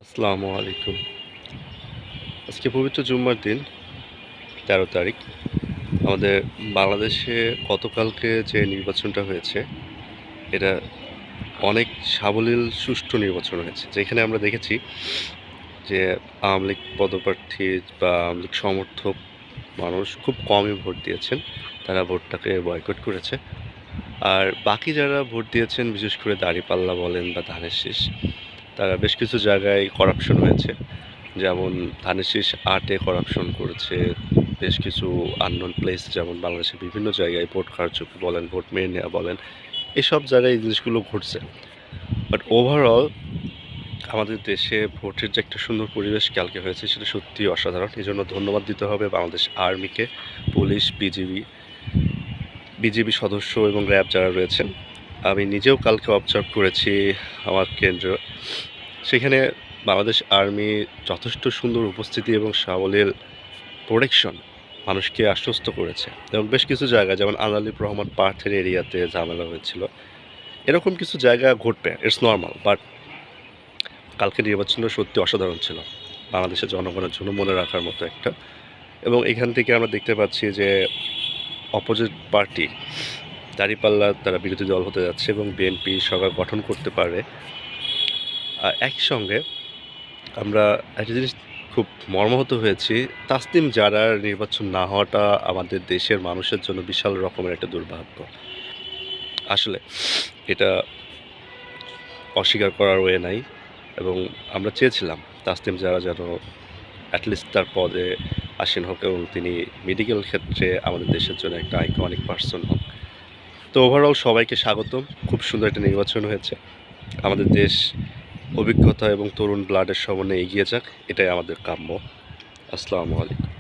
আসসালামু আলাইকুম। আজকে পবিত্র জুম্মার দিন ১৩ তারিখ। আমাদের বাংলাদেশে গতকালকে যে নির্বাচনটা হয়েছে, এটা অনেক সাবলীল সুষ্ঠু নির্বাচন হয়েছে। যেখানে আমরা দেখেছি যে আওয়ামী লীগ পদপ্রার্থী বা আওয়ামী লীগ সমর্থক মানুষ খুব কমই ভোট দিয়েছেন। তারা ভোটটাকে বয়কট করেছে। আর বাকি যারা ভোট দিয়েছেন, বিশেষ করে দাঁড়িপাল্লা বলেন বা ধানের শীষ, তারা বেশ কিছু জায়গায় করাপশন হয়েছে। যেমন ধানের শীষ আর্টে করাপশন করেছে, বেশ কিছু আননোন প্লেস যেমন বাংলাদেশের বিভিন্ন জায়গায় ভোট কারচুপি বলেন, ভোট মেরে নেওয়া বলেন, এসব জায়গায় এই জিনিসগুলো ঘটছে। বাট ওভারঅল আমাদের দেশে ভোটের যে একটা সুন্দর পরিবেশ কালকে হয়েছে, সেটা সত্যিই অসাধারণ। এই জন্য ধন্যবাদ দিতে হবে বাংলাদেশ আর্মিকে, পুলিশ, বিজিবি সদস্য এবং র্যাব যারা রয়েছেন। আমি নিজেও কালকে অবজার্ভ করেছি আমার কেন্দ্র। সেখানে বাংলাদেশ আর্মি যথেষ্ট সুন্দর উপস্থিতি এবং সাবলীল প্রোটেকশন মানুষকে আশ্বস্ত করেছে। এবং বেশ কিছু জায়গা যেমন আনালিপ রহমান পার্থের এরিয়াতে ঝামেলা হয়েছিল, এরকম কিছু জায়গা ঘটবে, ইটস নর্মাল। বাট কালকে নির্বাচনটা সত্যি অসাধারণ ছিল, বাংলাদেশের জনগণের জন্য মনে রাখার মতো একটা। এবং এখান থেকে আমরা দেখতে পাচ্ছি যে অপোজিট পার্টি দাঁড়িপাল্লা তারা বিরোধী দল হতে যাচ্ছে এবং বিএনপি সরকার গঠন করতে পারে। আর একই সঙ্গে আমরা একটা জিনিস খুব মর্মাহত হয়েছি, তাসনিম জারার নির্বাচন না হওয়াটা আমাদের দেশের মানুষের জন্য বিশাল রকমের একটা দুর্ভাগ্য। আসলে এটা অস্বীকার করার ওয়ে নাই। এবং আমরা চেয়েছিলাম তাসনিম জারা যেন অ্যাটলিস্ট তার পদে আসীন হোক এবং তিনি মেডিকেল ক্ষেত্রে আমাদের দেশের জন্য একটা আইকনিক পার্সন হোক। তো ওভারঅল সবাইকে স্বাগতম। খুব সুন্দর একটা নির্বাচন হয়েছে। আমাদের দেশ অভিজ্ঞতা এবং তরুণ ব্লাডের সমন্বয়ে এগিয়ে যাক, এটাই আমাদের কাম্য। আসসালামু আলাইকুম।